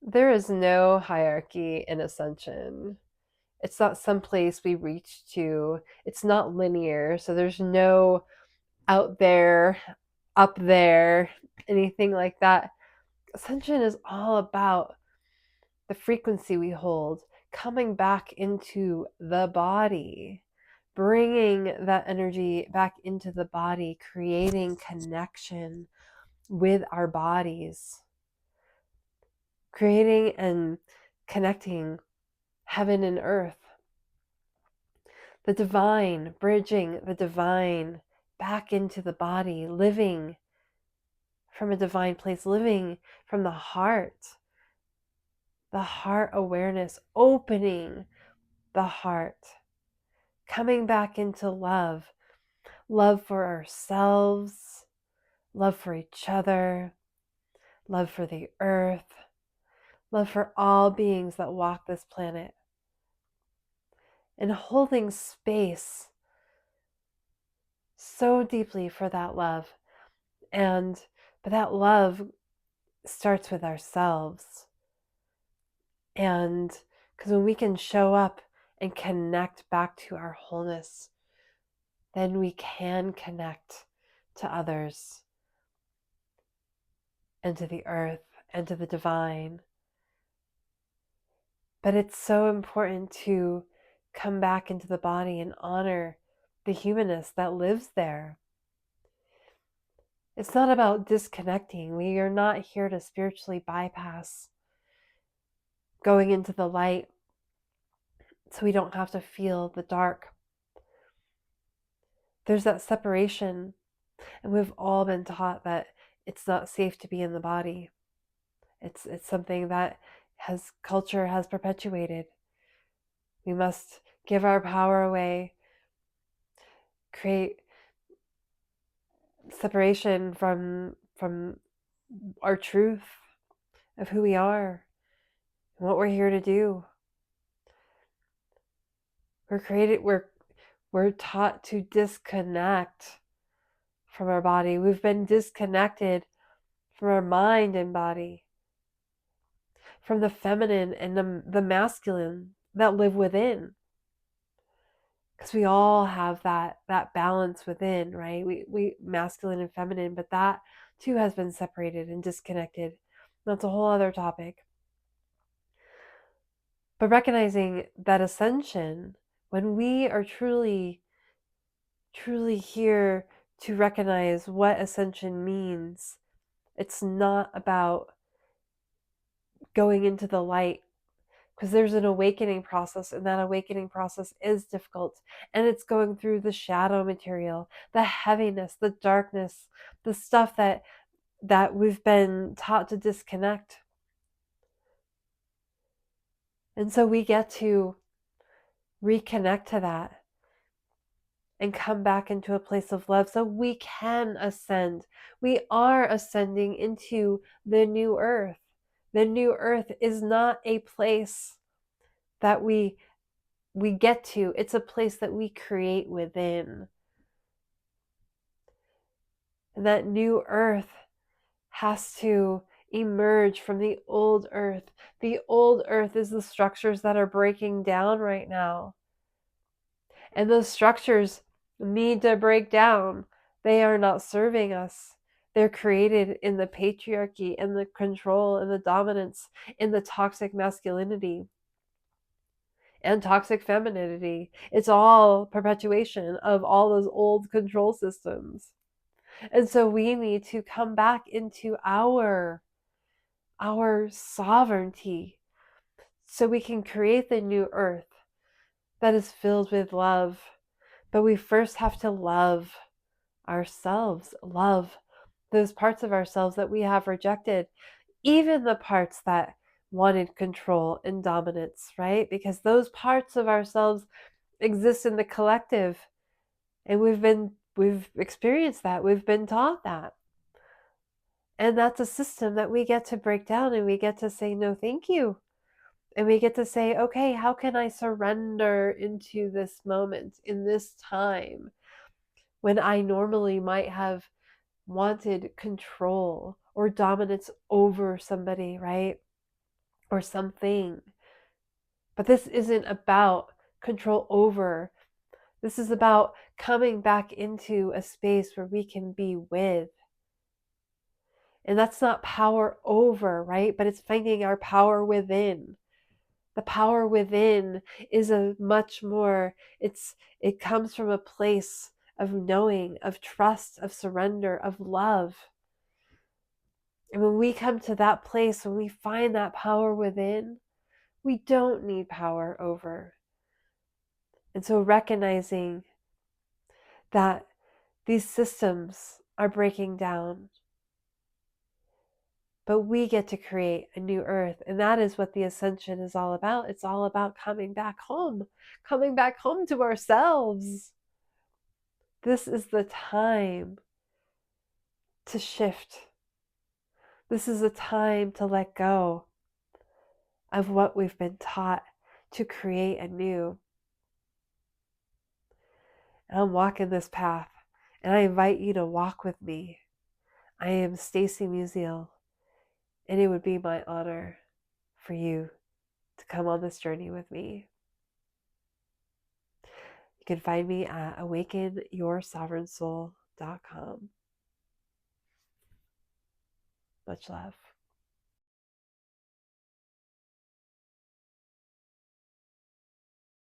There is no hierarchy in ascension. It's not some place we reach to. It's not linear. So there's no out there, up there, anything like that. Ascension is all about the frequency we hold, coming back into the body, bringing that energy back into the body, creating connection with our bodies, creating and connecting heaven and earth, the divine, bridging the divine back into the body, living from a divine place, living from the heart awareness, opening the heart, coming back into love, love for ourselves, love for each other, love for the earth, love for all beings that walk this planet, and holding space so deeply for that love. But that love starts with ourselves. And because when we can show up and connect back to our wholeness, then we can connect to others and to the earth and to the divine. But it's so important to come back into the body and honor the humanness that lives there. It's not about disconnecting. We are not here to spiritually bypass going into the light so we don't have to feel the dark. There's that separation, and we've all been taught that it's not safe to be in the body. It's something that culture has perpetuated. We must give our power away, create separation from our truth of who we are and what we're here to do. We're taught to disconnect from our body. We've been disconnected from our mind and body, from the feminine and the masculine that live within. Because we all have that balance within, right? We masculine and feminine, but that too has been separated and disconnected. That's a whole other topic. But recognizing that ascension, when we are truly here to recognize what ascension means, it's not about going into the light, because there's an awakening process, and that awakening process is difficult, and it's going through the shadow material, the heaviness, the darkness, the stuff that we've been taught to disconnect. And so we get to reconnect to that and come back into a place of love so we can ascend. We are ascending into the new earth. The new earth is not a place that we get to. It's a place that we create within. And that new earth has to emerge from the old earth. The old earth is the structures that are breaking down right now. And those structures need to break down. They are not serving us. They're created in the patriarchy and the control and the dominance, in the toxic masculinity and toxic femininity. It's all perpetuation of all those old control systems. And so we need to come back into our sovereignty so we can create the new earth that is filled with love. But we first have to love ourselves, love those parts of ourselves that we have rejected, even the parts that wanted control and dominance, right? Because those parts of ourselves exist in the collective, and we've experienced that, we've been taught that. And that's a system that we get to break down, and we get to say no thank you. And we get to say, okay, how can I surrender into this moment, in this time, when I normally might have wanted control or dominance over somebody, right? or something. But this isn't about control over. This is about coming back into a space where we can be with. And that's not power over, right? But it's finding our power within. The power within is a much more, it comes from a place of knowing, of trust, of surrender, of love. And when we come to that place, when we find that power within, we don't need power over. And so recognizing that these systems are breaking down, but we get to create a new earth. And that is what the ascension is all about. It's all about coming back home to ourselves. This is the time to shift. This is a time to let go of what we've been taught, to create anew. And I'm walking this path, and I invite you to walk with me. I am Stacy Musial, and it would be my honor for you to come on this journey with me. You can find me at awakenyoursovereignsoul.com. Much love.